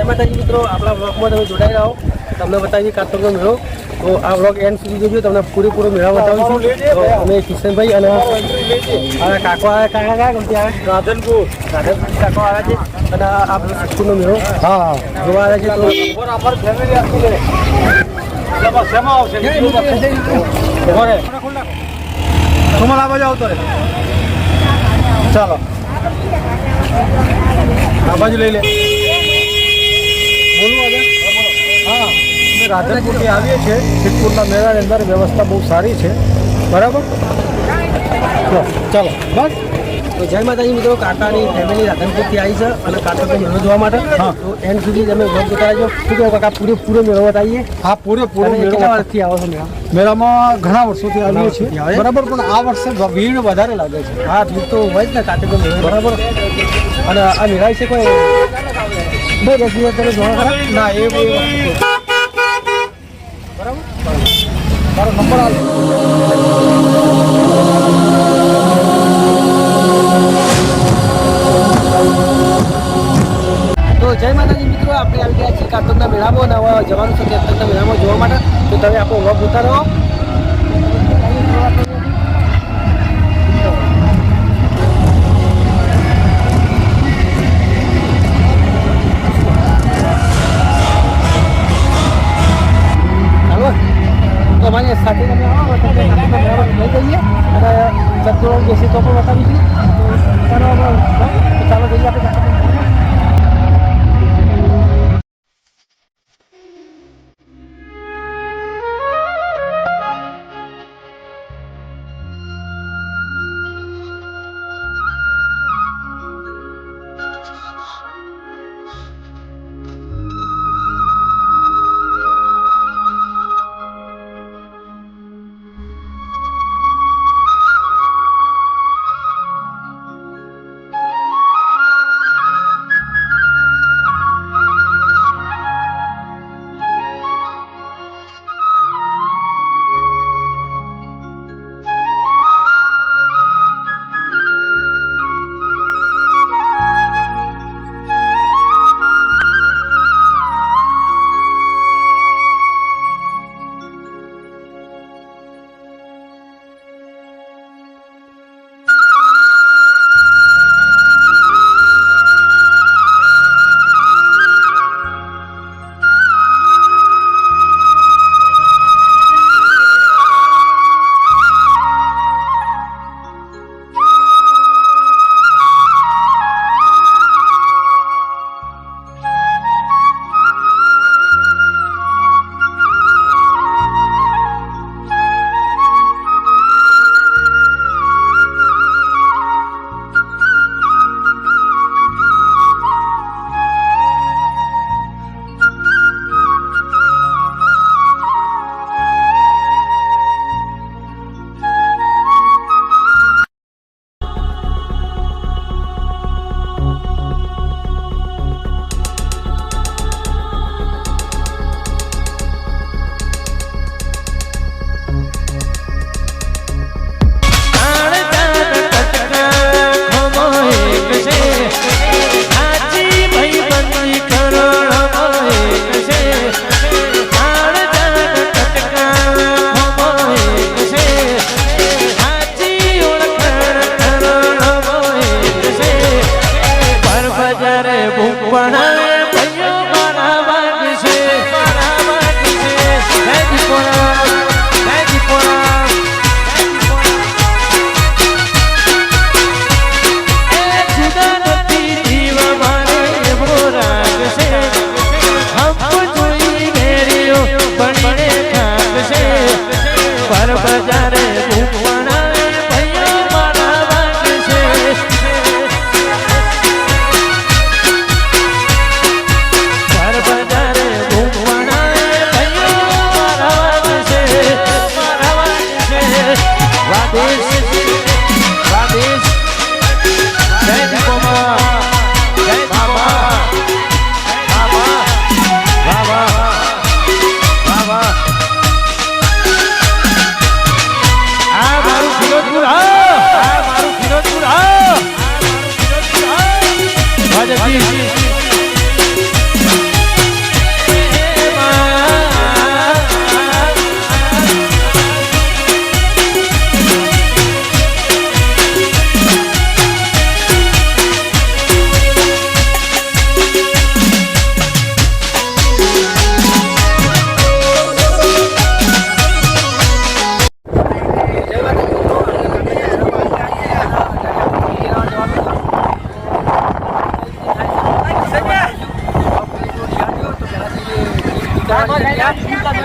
માતાજી મિત્રો, આપણા વ્લોગમાં તમે જોડાઈ રહો. તમને બતાવીએ કાતરનો મેળો. તો આ વ્લોગ એન્ડ સુધી જોજો, તમને પૂરેપૂરો મેળા બતાવીશું. તો અમે કિશનભાઈ અને કાકો આવે, કાકા ગમતી આવે રાધનપુર કાકો આવે છે અને આપણો શક્તિનો મેળો જોવા આવે છે. તો આવતો રે ચાલો આ બાજુ લઈ લે. બોલું આજે હા, અમે રાધનપુરથી આવીએ છીએ. સિદ્ધપુરના મેળાની અંદર વ્યવસ્થા બહુ સારી છે, બરાબર. ચાલો બસ. તો જય માતાજી મિત્રો, કાકાની ફેમિલી રાધનપુરથી આવી છે અને કાકાનો મેળો જોવા માટે. તો એન્ડ સુધી તમે બ્લોગ જોતા રહેજો. શું કહો કાકા, પૂરો મેળો બતાવીએ? હા, પૂરેપૂરો મેળો. કેટલા વર્ષથી આવો છો મેળામાં? ઘણા વર્ષોથી આવીએ છીએ, બરાબર. પણ આ વર્ષે ભીડ વધારે લાગે છે. હા, ભીડ તો હોય જ ને કાકાનો મેળો, બરાબર. અને આ મેળા છે કોઈ બહુ 10 દિવસ તમે જોવા ખરા? ના, એ બરાબર. મારો નંબર આવે. તો જય માતાજી મિત્રો, આપણે આવી ગયા છીએ કાતરના મેળામાં. અને હવે જવાનું છે કાતરના મેળામાં જોવા માટે. તો તમે આપણો વ્લોગ જોતા રહો. તો અમારી સાથે તમે આવો, તમને કાતરના મેળામાં લઈ જઈએ અને ચકડોળ બેસી તો પણ બતાવીશું. તો ચાલો જઈએ આપણે.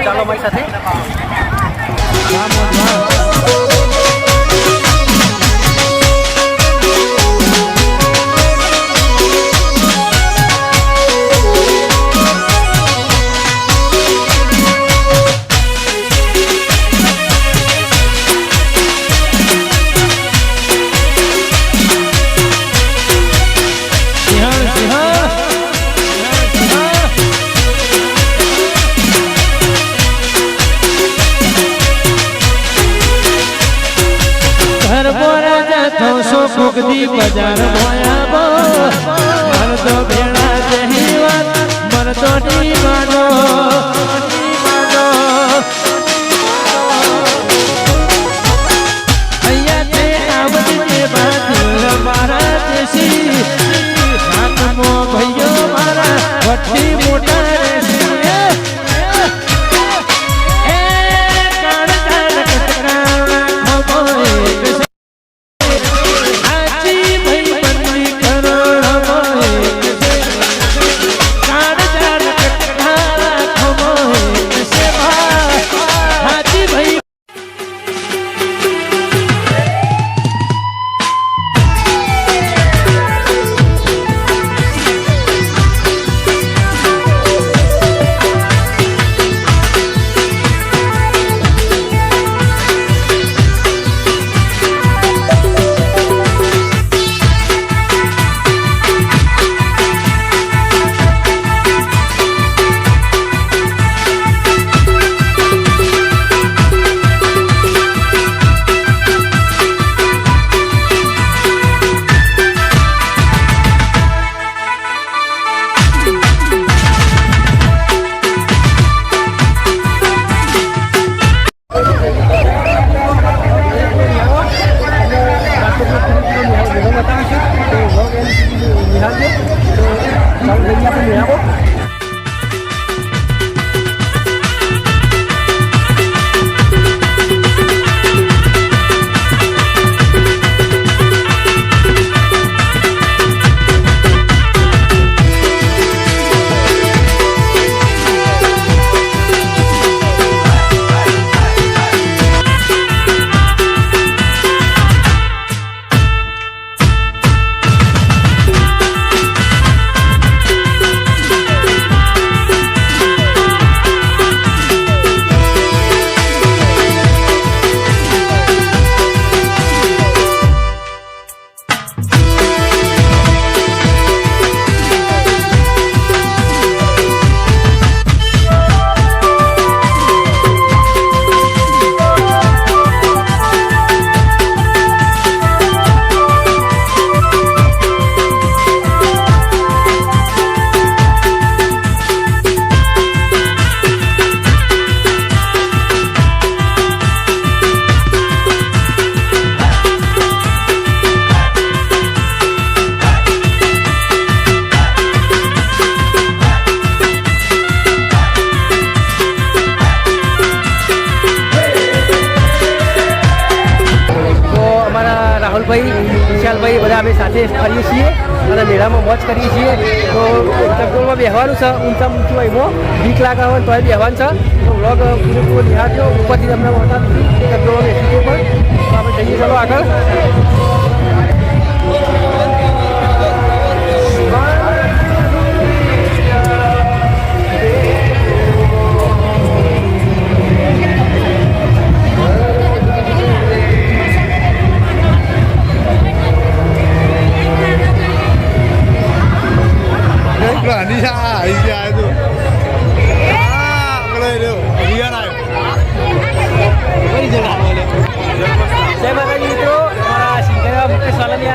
ચાલો અમારી સાથે. સુખદી બજાર મોયા મન તો ભેળા જહી વાત મન તો ટીમાનો અહીંયા તે આવતી તે બાદ મારા દેશી રાતમો ભાઈઓ મારા વટી મોટા વિશાલભાઈ બધા અમે સાથે ફરીએ છીએ અને મેળામાં મોજ કરીએ છીએ. તો ચકડોળમાં બેસવાનું છે, ઊંચા ઊંચું એમાં બીક લાગે હોય તોય બેસવાનું છે. તો વ્લોગ પૂરેપૂરો નિહાળજો. ઉપરથી તમને બતાવીશું ચકડોળમાં બેસીએ પણ. તો આપણે જઈએ ચાલો આગળ.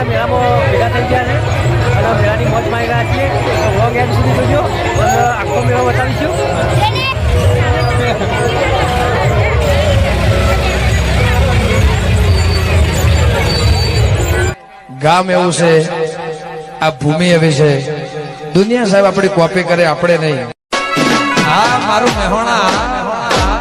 મેળામાં ભેગા થઈ ગયા છે અને મેળાની મોજ માણી રહ્યા છીએ. વ્લોગ એન્ડ સુધી જોજો અને આખો મેળો બતાવીશું. ગામ એવું છે, આ ભૂમિ એવી છે, દુનિયા સાહેબ આપણી કોપી કરે આપણે નહીં. હા મારું મહેણા